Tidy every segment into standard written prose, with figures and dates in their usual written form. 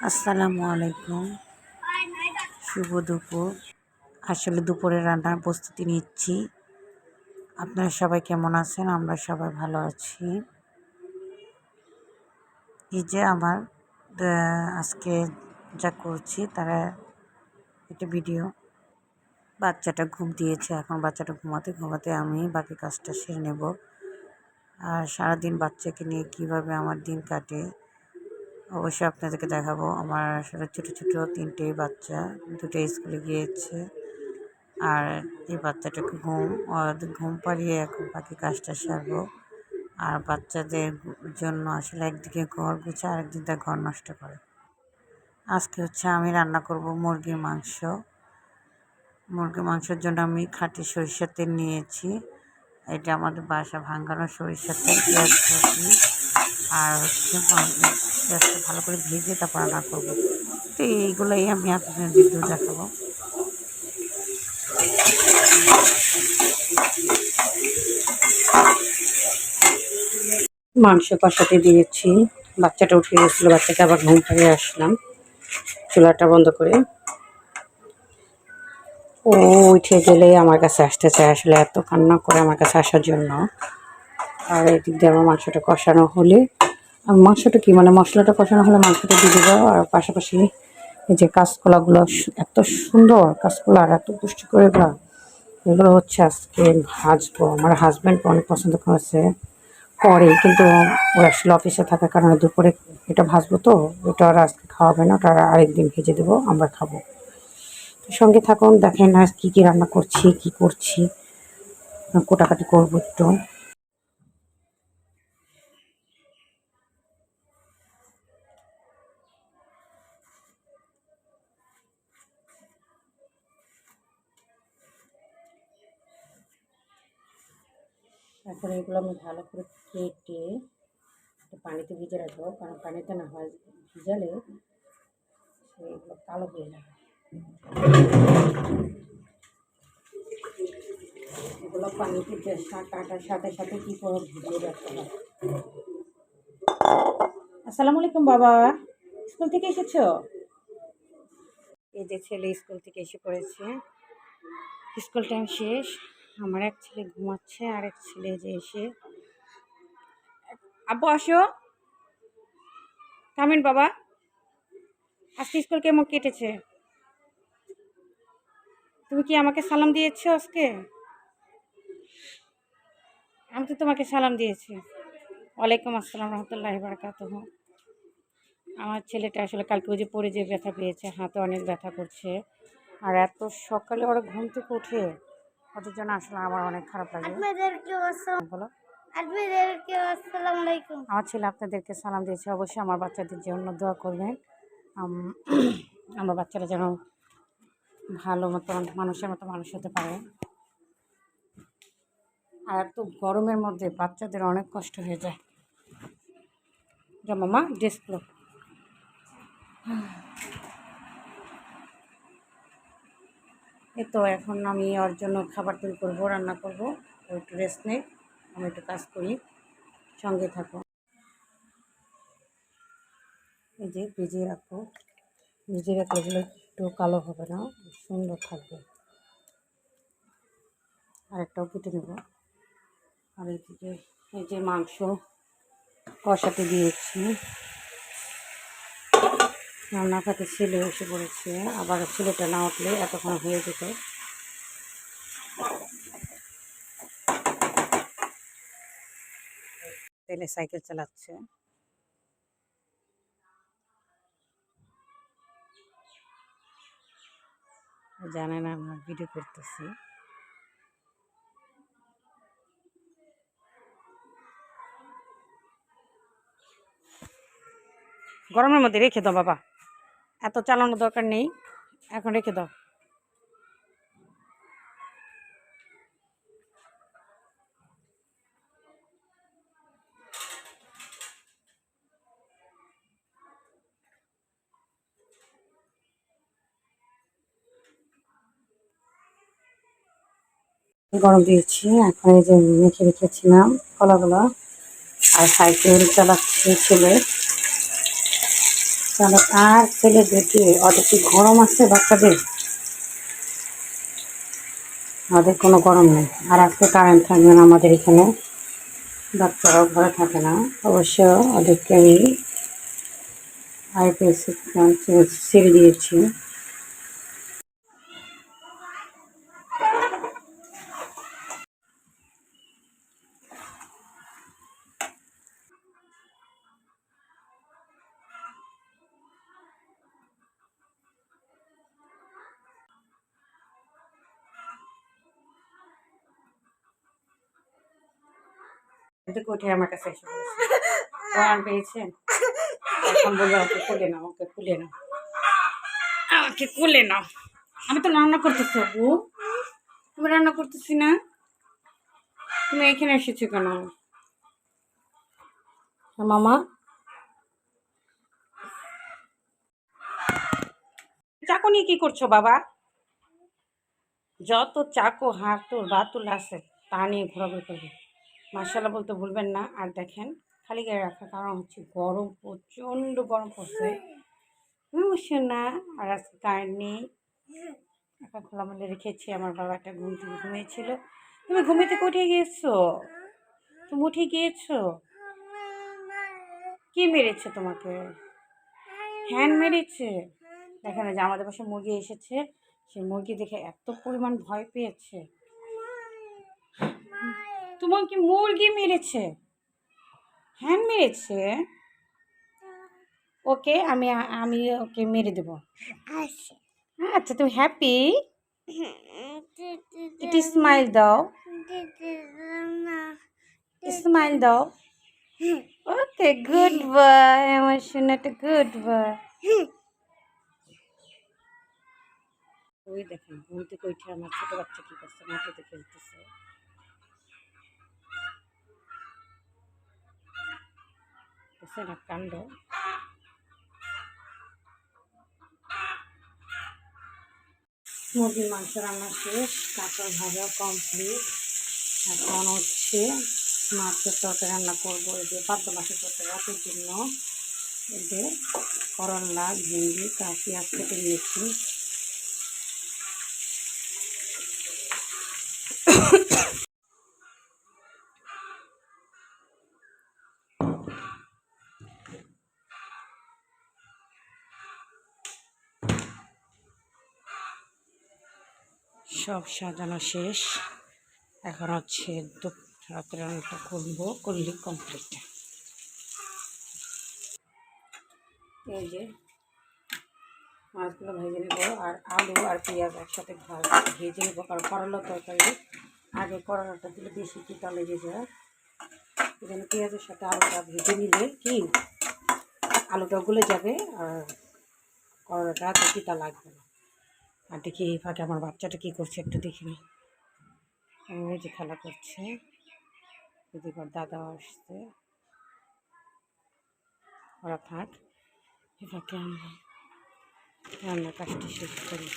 আসসালামু আলাইকুম, শুভ দুপুর। আসলে দুপুরের রান্নার প্রস্তুতি নিচ্ছি। আপনারা সবাই কেমন আছেন? আমরা সবাই ভালো আছি। এই যে আমার আজকে যা করছি তারা একটা ভিডিও। বাচ্চাটা ঘুম দিয়েছে, এখন বাচ্চাটা ঘুমাতে ঘুমাতে আমি বাকি কাজটা সেরে নেব। আর সারাদিন বাচ্চাকে নিয়ে কীভাবে আমার দিন কাটে অবশ্যই আপনাদেরকে দেখাবো। আমার আসলে ছোটো ছোটো 3টে বাচ্চা, 2টো স্কুলে গিয়েছে। আর এই বাচ্চাটাকে ঘুম পাড়িয়ে এখন বাকি কাজটা সারবো। আর বাচ্চাদের জন্য আসলে একদিকে ঘর গুছা, আরেকদিকে ঘর নষ্ট করে। আজকে হচ্ছে আমি রান্না করব মুরগির মাংস। মুরগির মাংসের জন্য আমি খাঁটি সরিষার তেল নিয়েছি। এটা আমাদের বাসা ভাঙানো সরিষার তেল, পেঁয়াজ কুচি আর হচ্ছে পেঁয়াজটা ভালো করে ভেজে তারপর রান্না করবো। তো এইগুলোই আমি আপনাদের ভিডিও দেখাবো। মাংস কষাতে দিয়েছি, বাচ্চাটা উঠে গেছিলো, বাচ্চাকে আবার ঘুম পাড়িয়ে আসলাম চুলাটা বন্ধ করে। ও উঠে গেলে আমার কাছে আসতে চায়, আসলে এত কান্না করে আমার কাছে আসার জন্য। আর এদিক দিয়ে আমার মাংসটা কষানো হলে, মাংসটা কি মানে মশলাটা কষানো হলে মাংসটা দিয়ে দেবো। আর পাশাপাশি এই যে কাঁচকলাগুলো, এত সুন্দর কাঁচকলা আর এত পুষ্টিকর এগুলো হচ্ছে আজকে ভাজবো। আমার হাজব্যান্ড অনেক পছন্দ করে, কিন্তু ও আসলে অফিসে থাকার কারণে দুপুরে এটা ভাজবো, তো ওটা আর আজকে খাওয়াবে না, ওটা আরেকদিন ভেজে দেবো, আমরা খাবো। সঙ্গে থাকুন, দেখেন আর কী কী রান্না করছি, কি করছি, কোটাকাটি করবো একটু। তারপরে এগুলো আমি ভালো করে কেটে পানিতে ভিজে রাখবো, কারণ পানিতে না হয় ভিজালে সেগুলো কালো হয়ে যাবে। এগুলো পানিতে কাটার সাথে সাথে কী করে ভিজিয়ে রাখতে হয়। আসসালামু আলাইকুম বাবা, স্কুল থেকে এসেছো? এই যে ছেলে স্কুল থেকে এসে পড়েছে, স্কুল টাইম শেষ। আমার এক ছেলে ঘুমাচ্ছে, আর এক ছেলে যে এসে, আব্বু আসো, কামিন বাবা। আজকে স্কুল কেমন কেটেছে? তুমি কি আমাকে সালাম দিয়েছো আজকে? আমি তো তোমাকে সালাম দিয়েছি। ওয়ালাইকুম আসসালাম রহমতুল্লাহি বারাকাতুহু। আমার ছেলেটা আসলে কালকে ওই যে পড়ে যে ব্যথা পেয়েছে, হাতে অনেক ব্যথা করছে। আর এত সকালে ওরা ঘুম থেকে উঠে, ওদের জন্য আসলে আমার অনেক খারাপ লাগে। বলো। আমার ছেলে আপনাদেরকে সালাম দিয়েছে, অবশ্যই আমার বাচ্চাদের জন্য দোয়া করবেন। আমার বাচ্চারা যেন ভালো মতো মানুষের মতো মানুষ হতে পারে। আর এত গরমের মধ্যে বাচ্চাদের অনেক কষ্ট হয়ে যায়। যা মামা ডেস্কগুলো। এই তো এখন আমি ওর জন্য খাবার তৈরি করবো, রান্না করবো। ও একটু রেস্ট নেই, আমি একটু কাজ করি, সঙ্গে থাকো। এই যে ভিজিয়ে রাখবো, ভিজিয়ে রাখলে এগুলো একটু কালো হবে না, সুন্দর থাকবে। আরেকটাও কেটে নেব। আর এইদিকে এই যে মাংস কষাতে দিয়েছি, রান্না খাতে ছেলে এসে পড়েছে, আবার ছেলেটা না উঠলে এতক্ষণ হয়ে যেত। তেলে সাইকেল চালাচ্ছে। জানে না আমরা ভিডিও করতেছি। গরমের মধ্যে রেখে দাও বাবা, এত চালানোর দরকার নেই, এখন রেখে দাও। গরম দিয়েছি, এখন এই যে মেখে রেখেছিলাম কলাগুলো, আর সাইকেল চালাচ্ছে ছেলে। তাহলে আর ছেলে দুটি ওদের কি গরম আছে বাচ্চাদের? ওদের কোনো গরম নেই। আর আজকে কারেন্ট থাকবে না আমাদের এখানে, বাচ্চারাও ঘরে থাকে না। অবশ্য ওদেরকে আমি আইপিএস ছেড়ে দিয়েছি। উঠে আমার কাছে এসে বলেছে কোরআন পেয়েছেন, এখন বলবো আমাকে খুলে নাও, আমাকে খুলে নাও, আমাকে খুলে নাও। আমি তো রান্না করতেছি আপু, তুমি রান্না করতেছি না, তুমি এখানে এসেছো কেন মামা? চাকু নিয়ে কি করছো বাবা? যত চাকু হাতুর বাতুল আছে তা নিয়ে ঘোরাঘুরি করবে। মার্শাল্লাহ বলতে ভুলবেন না। আর দেখেন খালি গায়ে রাখা কারণ হচ্ছে গরম, প্রচণ্ড গরম পড়ছে না। আর আজকে কারেন্ট নেই, এখন খোলা মধ্যে রেখেছি। আমার বাবা একটা ঘুম থেকে ঘুমিয়েছিল। তুমি ঘুমে থেকে উঠে গিয়েছো? তুমি উঠে গিয়েছো? কি মেরেছে তোমাকে? হ্যান মেরেছে? দেখেন যে আমাদের পাশে মুরগি এসেছে, সেই মুরগি দেখে এত পরিমাণ ভয় পেয়েছে। তোমাকে মুরগি মেরেছে? হ্যান মেরেছে? ওকে, আমি আমি ওকে মেরে দেবো। আচ্ছা, তুমি হ্যাপি? একটু স্মাইল দাও, স্মাইল দাও। ওকে, গুড বয়, আমার সোনাটা গুড বয়। ওই দেখেন ঘুম থেকে উঠে আমার ছোট বাচ্চা কি করছে, মাটিতে খেলতেছে। বুঝছে না কাণ্ড। মুরগির মাংস রান্না শেষ, কাঁচা ভাজা কমপ্লিট। এখন হচ্ছে মাছের তরকারি রান্না করবো। এই যে পাতলা মাছের তরকারি রাতের জন্য। এই যে করলা, ভেন্ডি, পেঁয়াজ কেটে নিয়েছি। সব সাজানো শেষ, এখন হচ্ছে রাত্রে রান্নাটা করবো, করলে কমপ্লিট। এই যে মাছগুলো ভেজে নেবো, আর আলু আর পেঁয়াজ একসাথে ভেজে নেবো। কারণ করলার তরকারি আগে করলাটা দিলে বেশি তিতা লেগে যায়, এই জন্য পেঁয়াজের সাথে আলুটা ভেজে নিলে কি আলুটা গলে যাবে আর করলাটা এত তিতা লাগবে না। আর দেখি এই ফাঁকে আমার বাচ্চাটা কী করছে একটু দেখিনি। ওই যে খেলা করছে, এদিকে দাদা আসছে, ওরা থাক। এ ফাঁকে আমি রান্নার কাজটা শেষ করি।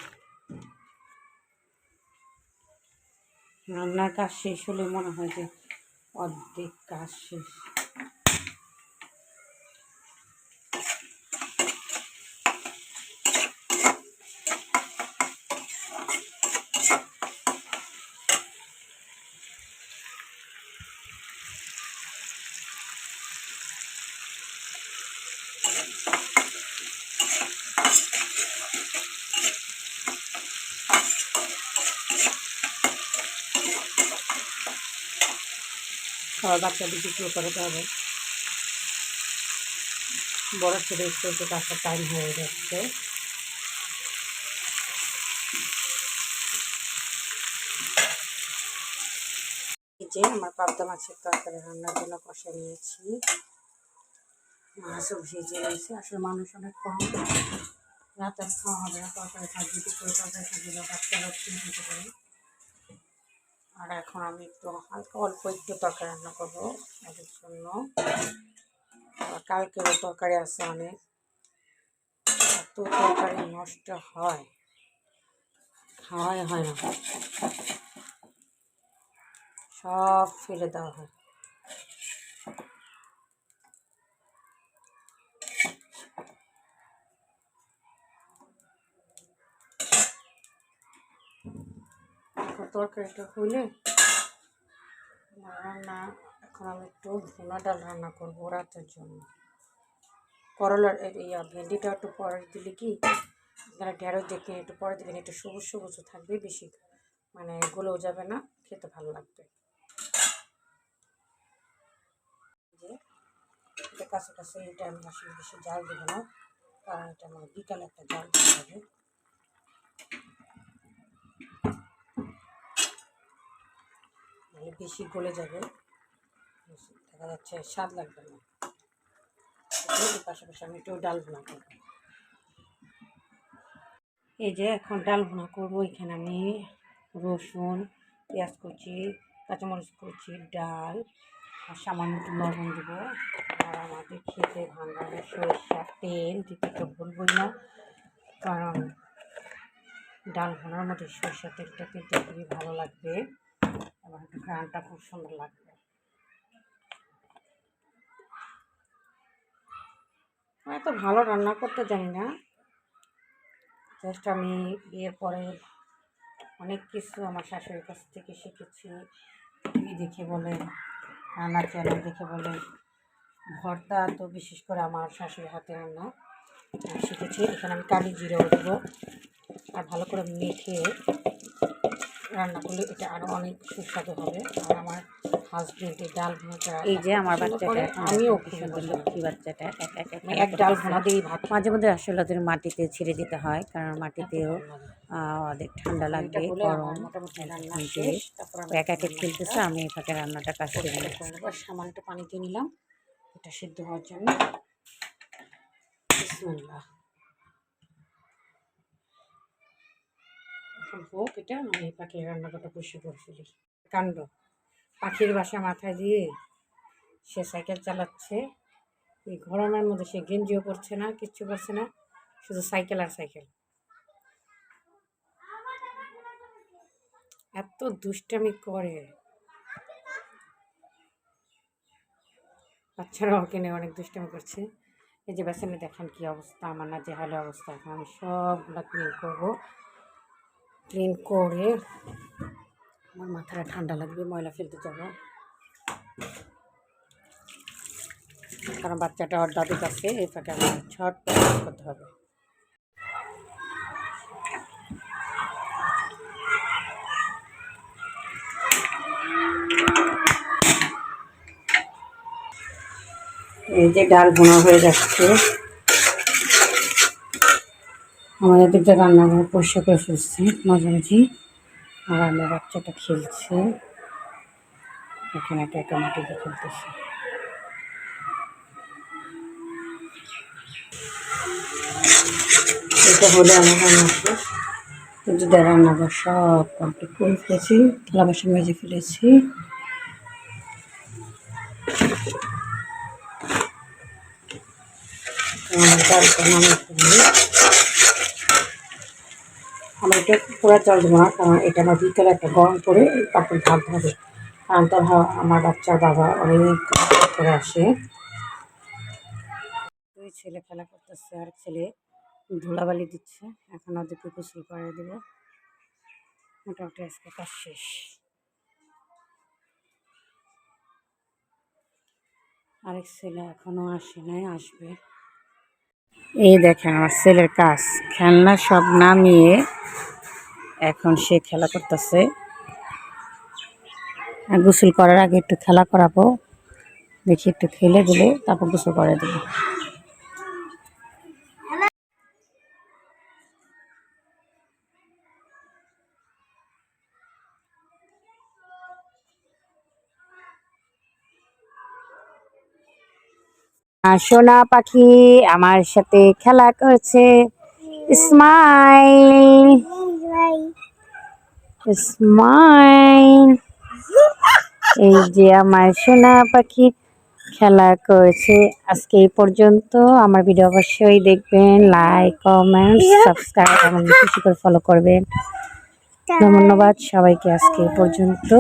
রান্নার কাজ শেষ হলে মনে হয় যে অর্ধেক কাজ শেষ। সবার বাচ্চাদের বিক্রি করে দেবে। বড় ছেলে স্কুল থেকে আসার টাইম হয়ে যাচ্ছে। এই যে আমার পাবদা মাছের তরকারি রান্নার জন্য কষে নিয়েছি, মাছও ভেজে নিয়েছি। আসলে মানুষ অনেক কম, রাতে খাওয়া হবে না, তরকারি থাকবে, দুপুরে তরকারি থাকবে না, বাচ্চারা খেতে পারে। আর এখন আমি একটু হালকা অল্প একটু তরকারি রান্না করবো তাদের জন্য। কালকেরও তরকারি আছে অনেক, এত তরকারি নষ্ট হয়, খাওয়াই হয় না, সব ফেলে দেওয়া হয়। তরকারিটা হইলে রান্না এখন আমি একটু ভুনা ডাল রান্না করবো রাতের জন্য। করলার ভেন্ডিটা একটু পরে দিলে কি আপনারা ঢেঁড়স দেখে একটু পরে দেবেন, একটু সবুজ সবুজ থাকবে, বেশি মানে গলেও যাবে না, খেতে ভালো লাগবে। যে এটা কাছে এটা আমি আসলে বেশি জাল দেবো না, কারণ এটা আমার বিকালে একটা জাল দিতে হবে। বেশি গলে যাবে, দেখা যাচ্ছে স্বাদ লাগবে না। পাশাপাশি আমি একটু ডাল ভুনা করবো। এই যে এখন ডাল ভুনা করবো। এখানে আমি রসুন, পেঁয়াজ কুচি, কাঁচামরিচ কুচি, ডাল আর সামান্য একটু লবণ দেবো। আর আমাদের খেতে ভাঙানো সরিষার তেল দিতে তো বলবই না, কারণ ডাল ভুনার মধ্যে সরিষার তেলটা কিন্তু খুবই ভালো লাগবে এবং ঘ্রাণটা খুব সুন্দর লাগবে। এত ভালো রান্না করতে জানি না, জাস্ট আমি বিয়ের পরে অনেক কিছু আমার শাশুড়ির কাছ থেকে শিখেছি। টিভি দেখে বলে, রান্নার চ্যানেল দেখে বলে, ভর্তা তো বিশেষ করে আমার শাশুড়ির হাতে রান্না শিখেছি। এখানে আমি কালি জিরেও দেবো, আর ভালো করে মেখে রান্না করলে এটা আরও অনেক সুস্বাদু হবে। আর আমার হাজবেন্ডের ডাল ভুনাটা, এই যে আমার বাচ্চাটা, আমিও খুব সুন্দর লক্ষ্মী বাচ্চাটা এক ডাল ভুনা দিয়ে ভাত। মাঝে মধ্যে আসলে ওদের মাটিতে ছেড়ে দিতে হয়, কারণ মাটিতেও অনেক ঠান্ডা লাগবে, গরম। এক একে খেলতেছে, আমি এই ফাঁকে রান্নাটা কাজ করে নেব। সামান্য একটু পানি দিয়ে নিলাম এটা সিদ্ধ হওয়ার জন্য। বিসমিল্লাহ। এখন হোক, এটা আমি এই ফাঁকে রান্নাটা পরিষ্কার করে ফেলি। কাণ্ড, পাখির বাসা মাথায় দিয়ে সে সাইকেল চালাচ্ছে। এই গরমের মধ্যে সে গেঞ্জিও পরছে না, কিচ্ছু করছে না, শুধু সাইকেল আর সাইকেল। এত দুষ্টামি করে, বাচ্চারা ওকে নিয়ে অনেক দুষ্টামি করছে। এই যে বেসনে দেখেন কি অবস্থা, আমার না যে হালে অবস্থা। এখন আমি সবগুলো ক্লিন করবো। ক্লিন করে আমার মাথাটা ঠান্ডা লাগবে, ময়লা ফেলতে যাবো, কারণ বাচ্চাটা ওর দাদুর কাছে, এই ফাঁকে আমার ছট করতে হবে। এই যে ডাল ভুনা হয়ে যাচ্ছে, আমাদের দিকটা রান্নাঘর পরিষ্কার করে ফেলছে মাঝামাঝি। আর আমার বাচ্চাটা খেলছে, এখানে একটা মাটিতে খেলতেছে। এটা হলে আমার রান্না শেষ। যেটা রান্নাঘর সব কমপ্লিট করে ফেলেছি, থালা বাসন মেজে ফেলেছি। আমার এটা পুরো চাল দেবো না, কারণ এটা আমার বিকেলে একটা গরম করে তারপর ভাত হবে। কারণ তার আমার বাচ্চার বাবা অনেক করে আসে। দুই ছেলে খেলা করতেছে, আর ছেলে ধুলাবালি দিচ্ছে। এখন ওদেরকে গোসল করে দেবো। মোটামুটি আজকে কাজ শেষ। আরেক ছেলে এখনো আসে নাই, আসবে। এই দেখেন আমার ছেলের কাজ, খেলনা সব নামিয়ে এখন সে খেলা করতেছে। গোসল করার আগে একটু খেলা করাবো, দেখি একটু খেলে দিলে তারপর গোসল করে দেবো। সোনা পাখি আমার সাথে খেলা করছে, স্মাইল স্মাইল। এই যে আমার সোনা পাখি খেলা করছে। আজকে এই পর্যন্ত। আমার ভিডিও অবশ্যই দেখবেন, লাইক, কমেন্ট, সাবস্ক্রাইব এবং বেশি করে ফলো করবেন। ধন্যবাদ সবাইকে। আজকে এই পর্যন্ত।